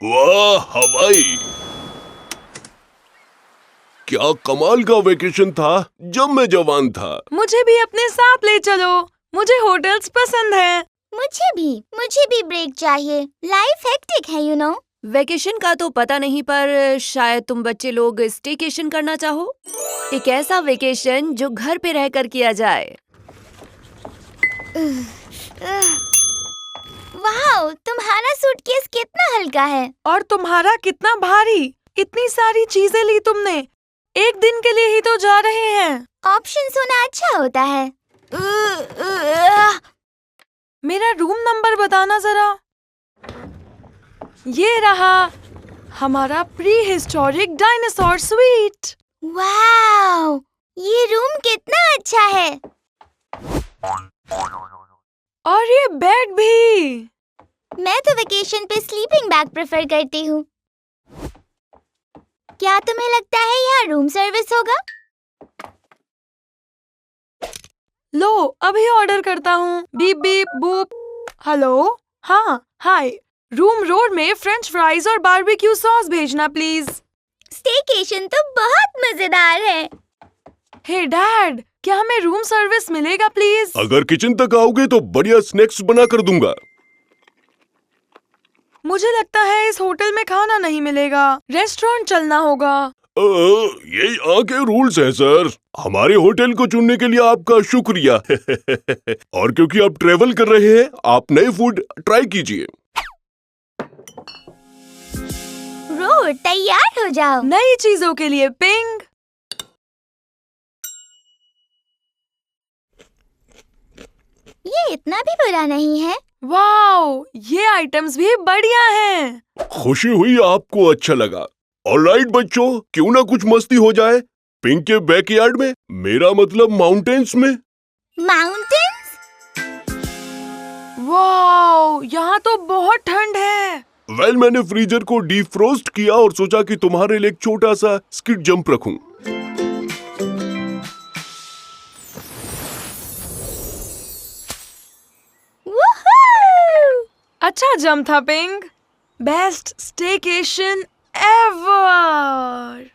वाह हवाई! क्या कमाल का वेकेशन था जब मैं जवान था। मुझे भी अपने साथ ले चलो। मुझे होटल्स पसंद है। मुझे भी ब्रेक चाहिए। लाइफ हेक्टिक है, यू नो। वेकेशन का तो पता नहीं, पर शायद तुम बच्चे लोग स्टेकेशन करना चाहो। एक ऐसा वेकेशन जो घर पे रहकर किया जाए। वाह, तुम्हारा सूटकेस कितना हल्का है। और तुम्हारा कितना भारी। इतनी सारी चीजें ली तुमने। एक दिन के लिए ही तो जा रहे हैं। ऑप्शंस होना अच्छा होता है। मेरा रूम नंबर बताना जरा। ये रहा हमारा प्री हिस्टोरिक डायनासोर स्वीट। वाह, ये रूम कितना अच्छा है। और ये बेड भी। मैं तो वेकेशन पे स्लीपिंग बैग प्रेफर करती हूँ। क्या तुम्हें लगता है यहाँ रूम सर्विस होगा? लो अभी ऑर्डर करता हूँ। Beep beep boop. हेलो। हाँ हाय। रूम रोड में फ्रेंच फ्राइज और बारबेक्यू सॉस भेजना प्लीज। स्टेकेशन तो बहुत मजेदार है। हे डैड, क्या हमें रूम सर्विस मिलेगा प्लीज? अगर किचन तक आओगे तो बढ़िया स्नैक्स बना कर दूंगा। मुझे लगता है इस होटल में खाना नहीं मिलेगा। रेस्टोरेंट चलना होगा। ये यहाँ के रूल्स हैं सर। हमारे होटल को चुनने के लिए आपका शुक्रिया। और क्योंकि आप ट्रेवल कर रहे हैं, आप नए फूड ट्राई कीजिए। रोड तैयार हो जाओ। नई चीजों के लिए पिंग। ये इतना भी बुरा नहीं है। वाओ, ये आइटम्स भी बढ़िया हैं। खुशी हुई आपको अच्छा लगा। ऑलराइट बच्चों, क्यों ना कुछ मस्ती हो जाए। पिंक के बैकयार्ड में, मेरा मतलब माउंटेन्स में। माउंटेन्स? वाओ, यहाँ तो बहुत ठंड है। मैंने फ्रीजर को डीफ्रोस्ट किया और सोचा कि तुम्हारे लिए एक छोटा सा स्किट जंप रखूं। अच्छा जंप था पिंग। Best staycation ever.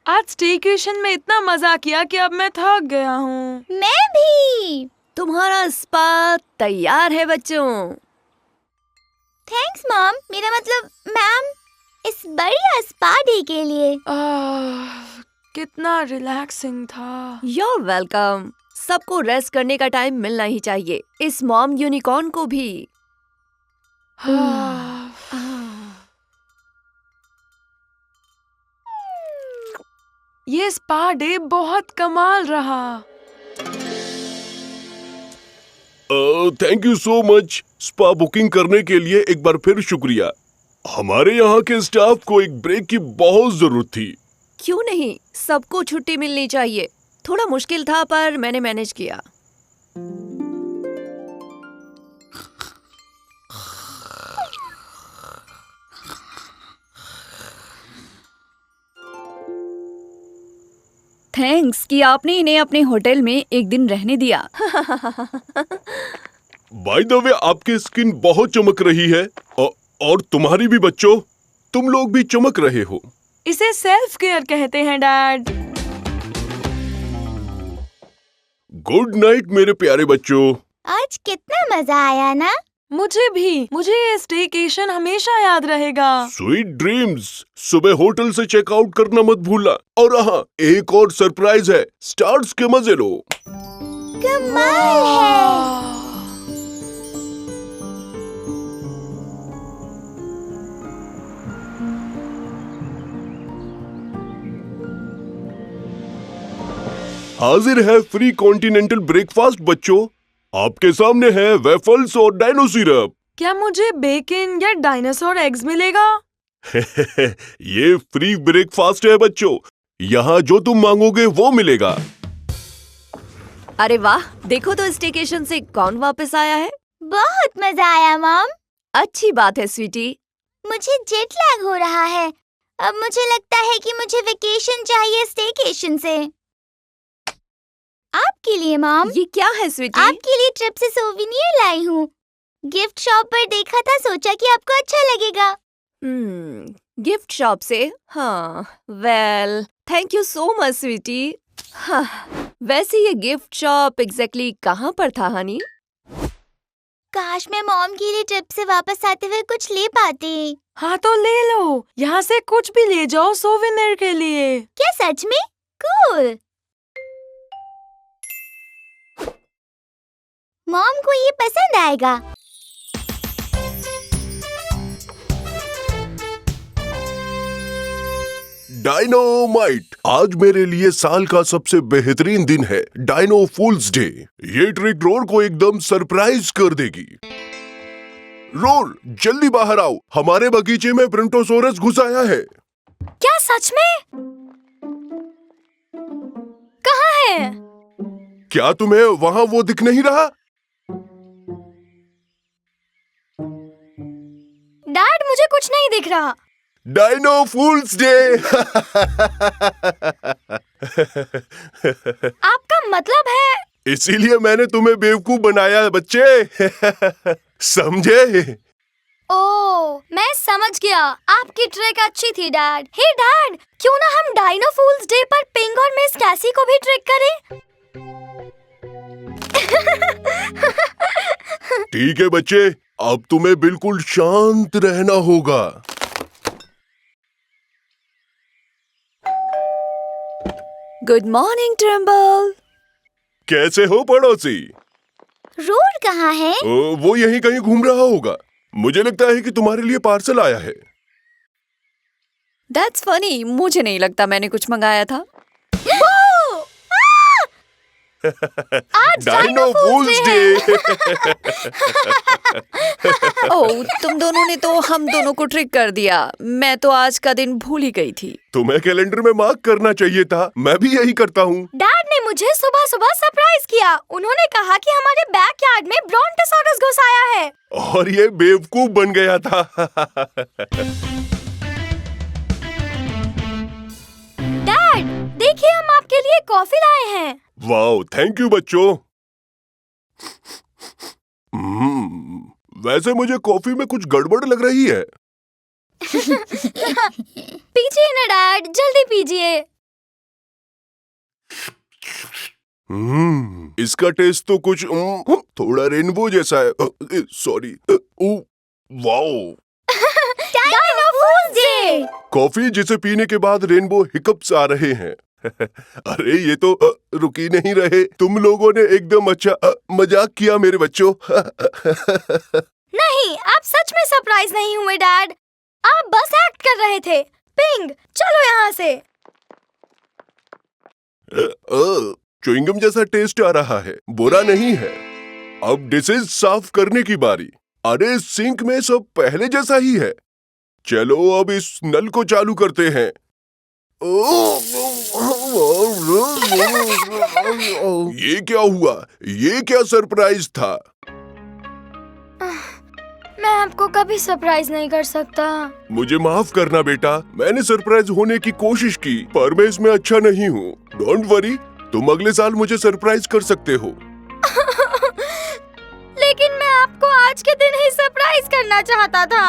आज स्टेकेशन में इतना मजा किया कि अब मैं थक गया हूँ। मैं भी। तुम्हारा स्पा तैयार है बच्चों। थैंक्स मॉम, मेरा मतलब मैम, इस बढ़िया स्पा डे के लिए। कितना रिलैक्सिंग था। You're welcome। सबको रेस्ट करने का टाइम मिलना ही चाहिए, इस मॉम यूनिकॉर्न को भी। ये स्पा डे बहुत कमाल रहा। Thank you so much. Spa booking करने के लिए एक बार फिर शुक्रिया। हमारे यहाँ के स्टाफ को एक ब्रेक की बहुत जरूरत थी। क्यों नहीं, सबको छुट्टी मिलनी चाहिए। थोड़ा मुश्किल था पर मैंने मैनेज किया। थैंक्स कि आपने इन्हें अपने होटल में एक दिन रहने दिया। बाय द वे, आपकी स्किन बहुत चमक रही है और तुम्हारी भी बच्चों, तुम लोग भी चमक रहे हो। इसे सेल्फ केयर कहते हैं डैड। गुड नाइट मेरे प्यारे बच्चों। आज कितना मजा आया ना। मुझे भी। मुझे ये स्टेकेशन हमेशा याद रहेगा। Sweet dreams. सुबह होटल से चेकआउट करना मत भूलना। और हाँ, एक और सरप्राइज है। स्टार्स के मजे लो। कमाल है। हाजिर है फ्री कॉन्टिनेंटल ब्रेकफास्ट बच्चों। आपके सामने है वेफल्स और डायनो सिरप। क्या मुझे बेकन या डायनासोर एग्स मिलेगा? ये फ्री ब्रेकफास्ट है बच्चों। यहाँ जो तुम मांगोगे वो मिलेगा। अरे वाह, देखो तो स्टेकेशन से कौन वापस आया है। बहुत मजा आया मॉम। अच्छी बात है स्वीटी। मुझे जेट लैग हो रहा है। अब मुझे लगता है कि मुझे वेकेशन चाहिए स्टेकेशन से। आपके लिए मॉम। ये क्या है स्वीटी? आपके लिए ट्रिप से सोविनियर लाई हूँ। गिफ्ट शॉप पर देखा था, सोचा कि आपको अच्छा लगेगा। गिफ्ट शॉप से? हाँ, well thank you so much sweetie. हाँ, वैसे ये गिफ्ट शॉप एग्जैक्टली कहाँ पर था हनी? काश मैं मॉम के लिए ट्रिप से वापस आते हुए कुछ ले पाती। हाँ तो ले लो, यहाँ से कुछ भी ले जाओ सोवेनिर के लिए। क्या सच में? कूल। मॉम को ये पसंद आएगा। डायनामाइट, आज मेरे लिए साल का सबसे बेहतरीन दिन है, डायनो फूल्स डे। ये ट्रिक रोर को एकदम सरप्राइज कर देगी। रोर, जल्दी बाहर आओ, हमारे बगीचे में ब्रोंटोसोरस घुस आया है। क्या सच में? कहाँ है? क्या तुम्हें वहाँ वो दिख नहीं रहा? डैड, मुझे कुछ नहीं दिख रहा। डायनो फूल्स डे। आपका मतलब है? इसीलिए मैंने तुम्हें बेवकूफ बनाया बच्चे। समझे? ओह, मैं समझ गया। आपकी ट्रिक अच्छी थी डैड। हे डैड, क्यों ना हम डायनो फूल्स डे पर पिंग और मिस कैसी को भी ट्रिक करें? ठीक है बच्चे, अब तुम्हें बिल्कुल शांत रहना होगा। Good morning Trimble. कैसे हो पड़ोसी? रोर कहाँ है? वो यहीं कहीं घूम रहा होगा। मुझे लगता है कि तुम्हारे लिए पार्सल आया है। दैट्स फनी, मुझे नहीं लगता मैंने कुछ मंगाया था। आज डायनो फूल्स डे। ओह, तुम दोनों ने तो हम दोनों को ट्रिक कर दिया। मैं तो आज का दिन भूल ही गई थी। तुम्हें कैलेंडर में मार्क करना चाहिए था, मैं भी यही करता हूँ। डैड ने मुझे सुबह सुबह सरप्राइज किया। उन्होंने कहा कि हमारे बैकयार्ड में ब्रोंटोसॉरस घुस आया है। और ये बेवकूफ बन गया था। डैड, देखिए हम आपके लिए कॉफी लाए हैं। वाओ, थैंक यू बच्चों। वैसे मुझे कॉफी में कुछ गड़बड़ लग रही है। पीजिए ना डैड, जल्दी पीजिए। इसका टेस्ट तो कुछ थोड़ा रेनबो जैसा है। सॉरी। वाओ, डायनो फूल्स डे। कॉफी जिसे पीने के बाद रेनबो हिकअप्स आ रहे हैं। अरे ये तो रुक ही नहीं रहे। तुम लोगों ने एकदम अच्छा मजाक किया मेरे बच्चों। नहीं, आप सच में सरप्राइज नहीं हुए डैड। आप बस एक्ट कर रहे थे। पिंग, चलो यहाँ से। च्युइंगम जैसा टेस्ट आ रहा है, बुरा नहीं है। अब डिशेज साफ करने की बारी। अरे सिंक में सब पहले जैसा ही है। चलो अब इस नल को चालू करते हैं। ये क्या हुआ? ये क्या सरप्राइज था? मैं आपको कभी सरप्राइज नहीं कर सकता। मुझे माफ करना बेटा, मैंने सरप्राइज होने की कोशिश की, पर मैं इसमें अच्छा नहीं हूँ। डोंट वरी, तुम अगले साल मुझे सरप्राइज कर सकते हो। लेकिन मैं आपको आज के दिन ही सरप्राइज करना चाहता था।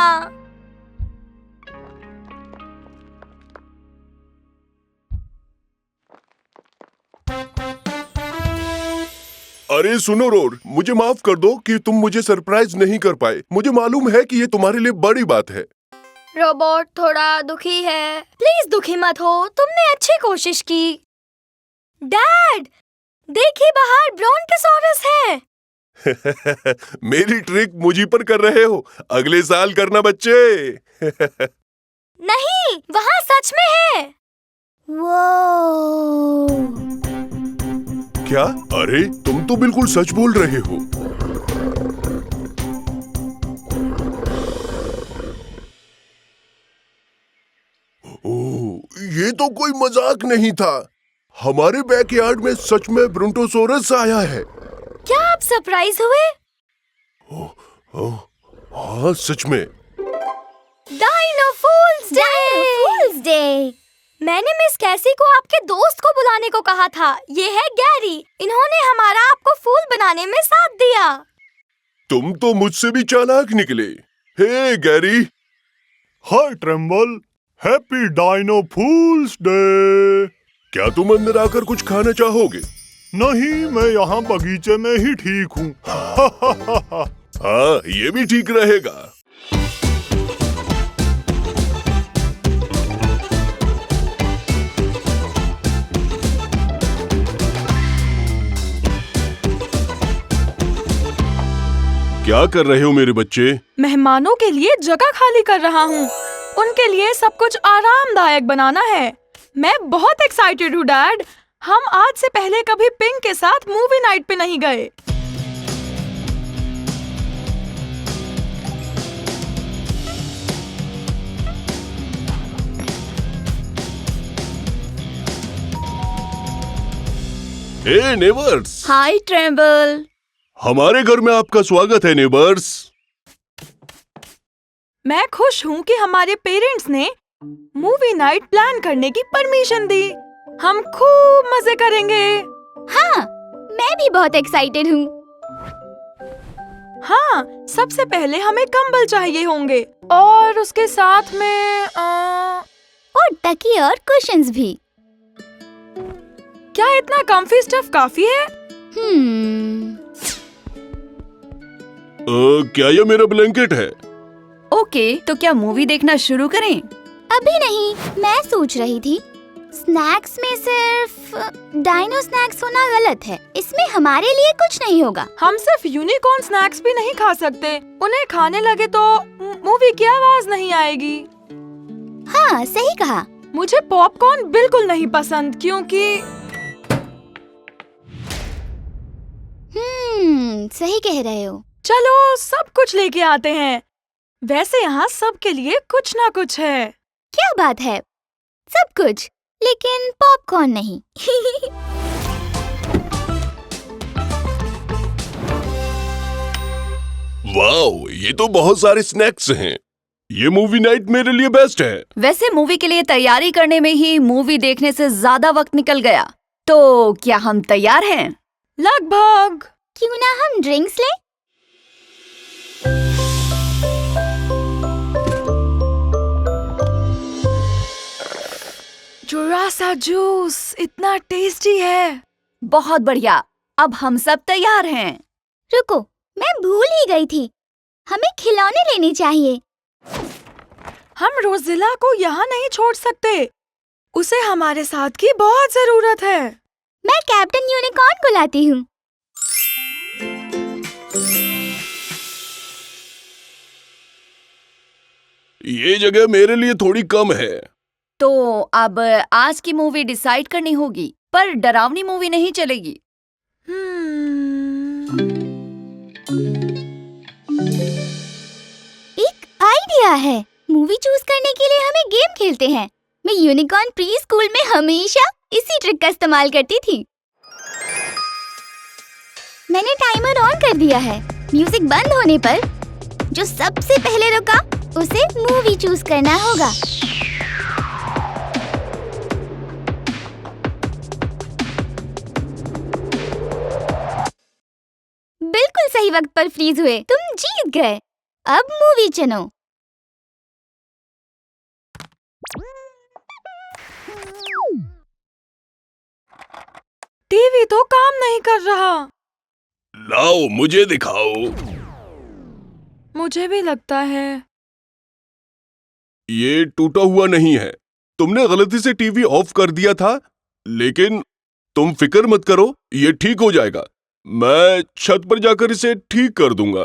अरे सुनो रोर, मुझे माफ कर दो कि तुम मुझे सरप्राइज नहीं कर पाए। मुझे मालूम है कि ये तुम्हारे लिए बड़ी बात है। रोबोट थोड़ा दुखी है। प्लीज दुखी मत हो, तुमने अच्छी कोशिश की। डैड, देखिए बाहर ब्रोंटोसॉरस है। मेरी ट्रिक मुझी पर कर रहे हो, अगले साल करना बच्चे। नहीं, वहाँ सच में है। वो क्या? अरे तुम तो बिल्कुल सच बोल रहे हो। ओह, ये तो कोई मजाक नहीं था। हमारे बैकयार्ड में सच में ब्रोंटोसॉरस आया है। क्या आप सरप्राइज हुए? हाँ सच में। डायनो फूल्स डे। मैंने मिस कैसी को आपके दोस्त को बुलाने को कहा था। ये है गैरी। इन्होंने हमारा आपको फूल बनाने में साथ दिया। तुम तो मुझसे भी चालाक निकले। हे गैरी। हाय ट्रेम्बल, हैप्पी डाइनो फूल्स डे। क्या तुम अंदर आकर कुछ खाना चाहोगे? नहीं, मैं यहाँ बगीचे में ही ठीक हूँ। हाँ, ये भी ठीक रहेगा। क्या कर रहे हो मेरे बच्चे? मेहमानों के लिए जगह खाली कर रहा हूँ। उनके लिए सब कुछ आरामदायक बनाना है। मैं बहुत एक्साइटेड हूँ डैड। हम आज से पहले कभी पिंक के साथ मूवी नाइट पे नहीं गए। हे नेबर्स, हाय ट्रेम्बल। हमारे घर में आपका स्वागत है नेबर्स। मैं खुश हूँ कि हमारे पेरेंट्स ने मूवी नाइट प्लान करने की परमिशन दी। हम खूब मजे करेंगे। हाँ, मैं भी बहुत एक्साइटेड हूँ। हाँ, सबसे पहले हमें कंबल चाहिए होंगे और उसके साथ में और तकिए और कुशन्स भी। क्या इतना कम्फी स्टफ काफी है? क्या ये मेरा ब्लैंकेट है? ओके, तो क्या मूवी देखना शुरू करें? अभी नहीं, मैं सोच रही थी स्नैक्स में सिर्फ डाइनो स्नैक्स होना गलत है। इसमें हमारे लिए कुछ नहीं होगा। हम सिर्फ यूनिकॉर्न स्नैक्स भी नहीं खा सकते। उन्हें खाने लगे तो मूवी की आवाज नहीं आएगी। हाँ, सही कहा। मुझे पॉपकॉर्न बिल्कुल नहीं पसंद क्योंकि सही कह रहे हो। चलो सब कुछ लेके आते हैं। वैसे यहाँ सबके लिए कुछ ना कुछ है। क्या बात है, सब कुछ, लेकिन पॉपकॉर्न नहीं। वाओ, ये तो बहुत सारे स्नैक्स हैं। ये मूवी नाइट मेरे लिए बेस्ट है। वैसे मूवी के लिए तैयारी करने में ही मूवी देखने से ज्यादा वक्त निकल गया। तो क्या हम तैयार हैं? लगभग। क्यों ना हम ड्रिंक्स लें? जुरासा जूस इतना टेस्टी है। बहुत बढ़िया, अब हम सब तैयार हैं। रुको, मैं भूल ही गई थी। हमें खिलौने लेने चाहिए। हम रोजिला को यहाँ नहीं छोड़ सकते। उसे हमारे साथ की बहुत जरूरत है। मैं कैप्टन यूनिकॉर्न को लाती हूँ। ये जगह मेरे लिए थोड़ी कम है। तो अब आज की मूवी डिसाइड करनी होगी, पर डरावनी मूवी नहीं चलेगी। एक आइडिया है। मूवी चूज करने के लिए हमें गेम खेलते हैं। मैं यूनिकॉर्न प्री स्कूल में हमेशा इसी ट्रिक का इस्तेमाल करती थी। मैंने टाइमर ऑन कर दिया है। म्यूजिक बंद होने पर जो सबसे पहले रुका उसे मूवी चूज करना होगा। बिल्कुल सही वक्त पर फ्रीज हुए। तुम जीत गए। अब मूवी चुनो। टीवी तो काम नहीं कर रहा। लाओ मुझे दिखाओ। मुझे भी लगता है। ये टूटा हुआ नहीं है। तुमने गलती से टीवी ऑफ कर दिया था, लेकिन तुम फिक्र मत करो, ये ठीक हो जाएगा। मैं छत पर जाकर इसे ठीक कर दूंगा।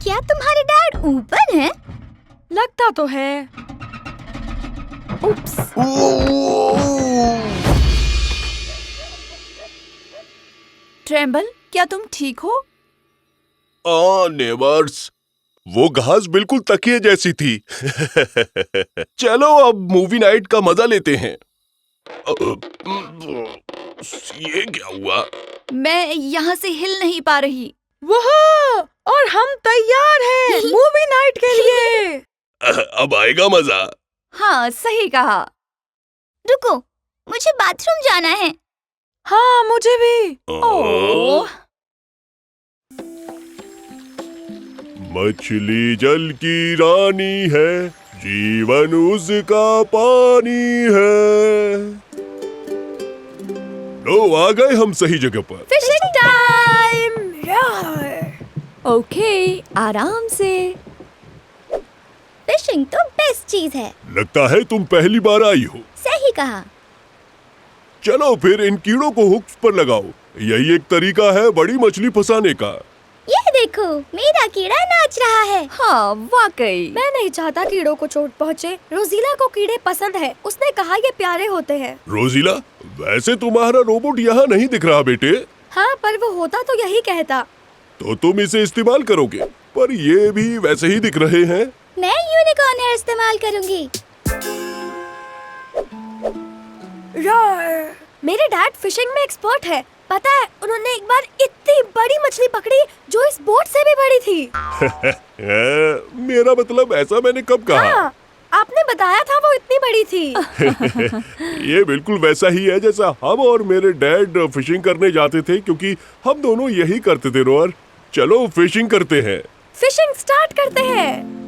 क्या तुम्हारे डैड ऊपर हैं? लगता तो है। उप्स। ट्रेम्बल, क्या तुम ठीक हो? नेबर्स, वो घास बिल्कुल तकिए जैसी थी। चलो अब मूवी नाइट का मजा लेते हैं। ये क्या हुआ? मैं यहाँ से हिल नहीं पा रही। वह और हम तैयार हैं मूवी नाइट के लिए। अब आएगा मजा। हाँ, सही कहा। रुको, मुझे बाथरूम जाना है। हाँ, मुझे भी। ओह, मछली जल की रानी है, जीवन उसका पानी है। लो आ गए हम सही जगह पर। Fishing time. ओके, आराम से। फिशिंग तो बेस्ट चीज है। लगता है तुम पहली बार आई हो। सही कहा। चलो फिर इन कीड़ों को हुक्स पर लगाओ। यही एक तरीका है बड़ी मछली फंसाने का। ये देखो, मेरा कीड़ा नाच रहा है। हाँ, वाकई। मैं नहीं चाहता कीड़ों को चोट पहुँचे। रोजीला को कीड़े पसंद है। उसने कहा ये प्यारे होते हैं। रोजीला, वैसे तुम्हारा रोबोट यहाँ नहीं दिख रहा बेटे। हाँ, पर वो होता तो यही कहता। तो तुम इसे इस्तेमाल करोगे, पर ये भी वैसे ही दिख रहे हैं। मैं यूनिकॉर्न हेयर इस्तेमाल करूंगी। मेरे डैड फिशिंग में एक्सपर्ट है। पता है, उन्होंने एक बार इतनी बड़ी मछली पकड़ी जो इस बोट से भी बड़ी थी। मेरा मतलब ऐसा मैंने कब कहा? हाँ, आपने बताया था वो इतनी बड़ी थी। ये बिल्कुल वैसा ही है जैसा हम और मेरे डैड फिशिंग करने जाते थे, क्योंकि हम दोनों यही करते थे। रोअर, चलो फिशिंग करते हैं। फिशिंग स्टार्ट करते हैं।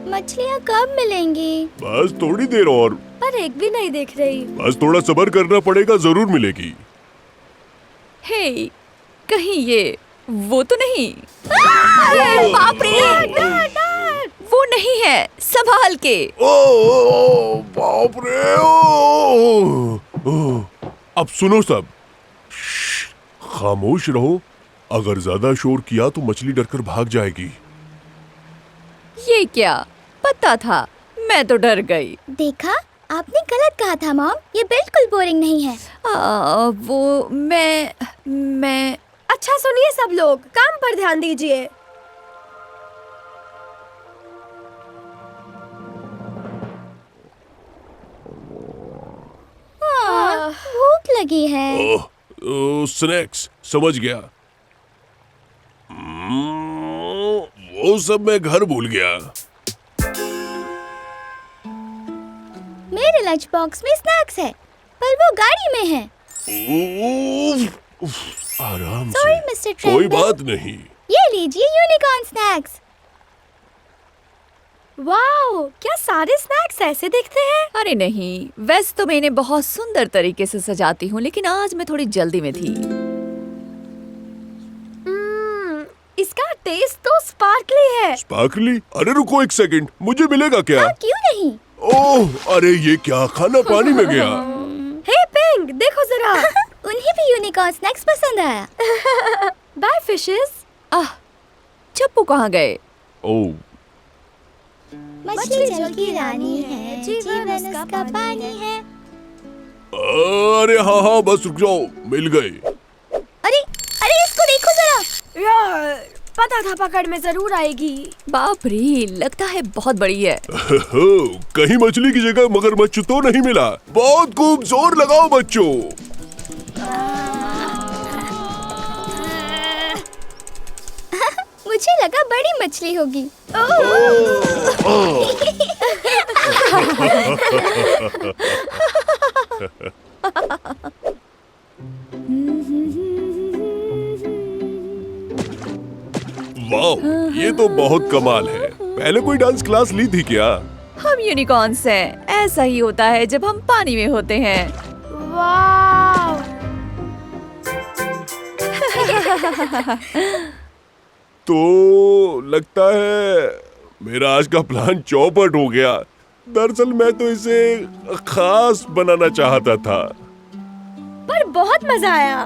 मछलियाँ कब मिलेंगी? बस थोड़ी देर और। पर एक भी नहीं दिख रही। बस थोड़ा सब्र करना पड़ेगा, जरूर मिलेगी। हे, कहीं ये वो तो नहीं? अरे बाप रे! वो नहीं है, संभाल के। ओ बाप रे! अब सुनो सब, खामोश रहो। अगर ज्यादा शोर किया तो मछली डरकर भाग जाएगी। ये क्या? पता था, मैं तो डर गई। देखा, आपने गलत कहा था मॉम। ये बिल्कुल बोरिंग नहीं है। वो मैं अच्छा सुनिए सब लोग, काम पर ध्यान दीजिए। भूख लगी है। स्नैक्स, समझ गया। वो सब मैं घर भूल गया। मेरे लंच बॉक्स में स्नैक्स है, पर वो गाड़ी में है। आराम सॉरी से, मिस्टर कोई ट्रेंडल। बात नहीं। ये लीजिए यूनिकॉर्न स्नैक्स। वाओ, क्या सारे स्नैक्स ऐसे दिखते हैं? अरे नहीं, वैसे तो मैं इन्हें बहुत सुंदर तरीके से सजाती हूँ, लेकिन आज मैं थोड़ी जल्दी में थी। इसका टेस्ट तो स्पार्कली है। स्पार्कली? अरे रुको एक सेकंड, मुझे मिलेगा क्या? हाँ, क्यों नहीं? ओह, अरे ये क्या, खाना पानी में गया। हे पिंक, देखो जरा। उन्हें भी यूनिकॉर्न स्नैक्स पसंद आया। Bye fishes. चप्पू कहाँ गए? ओह, मछली जल की रानी है, जीवन उसका पानी है। अरे हाँ हाँ, बस रुक जाओ, मिल गए। अरे अरे, इसको देखो जरा। यार, पता था पकड़ में जरूर आएगी। बाप रे, लगता है बहुत बड़ी है। कहीं मछली की जगह मगरमच्छ तो नहीं मिला? बहुत खूब, जोर लगाओ बच्चों। मुझे लगा बड़ी मछली होगी। वाह, ये तो बहुत कमाल है। पहले कोई डांस क्लास ली थी क्या? हम यूनिकॉर्न्स हैं, ऐसा ही होता है जब हम पानी में होते हैं। वाव! तो लगता है मेरा आज का प्लान चौपट हो गया। दरअसल मैं तो इसे खास बनाना चाहता था। पर बहुत मजा आया।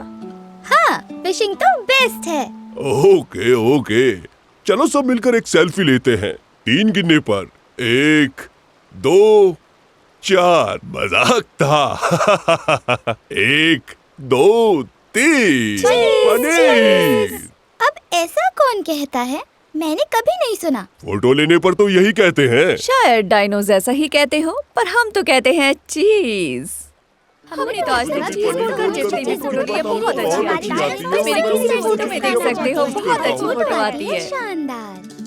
हाँ, फिशिंग तो बेस्ट है। ओके ओके, चलो सब मिलकर एक सेल्फी लेते हैं। 3 गिनने पर 1, 2, 4। मजाक था। 1, 2, 3। पनीर। अब ऐसा कौन कहता है? मैंने कभी नहीं सुना। फोटो लेने पर तो यही कहते हैं। शायद डायनोज ऐसा ही कहते हो, पर हम तो कहते हैं चीज। हमने तो आज तक चीज बोलकर जितनी भी फोटो ली है, बहुत अच्छी आती है। मेरे किसी भी फोटो में देख सकते हो, बहुत अच्छी फोटो आती है। शानदार।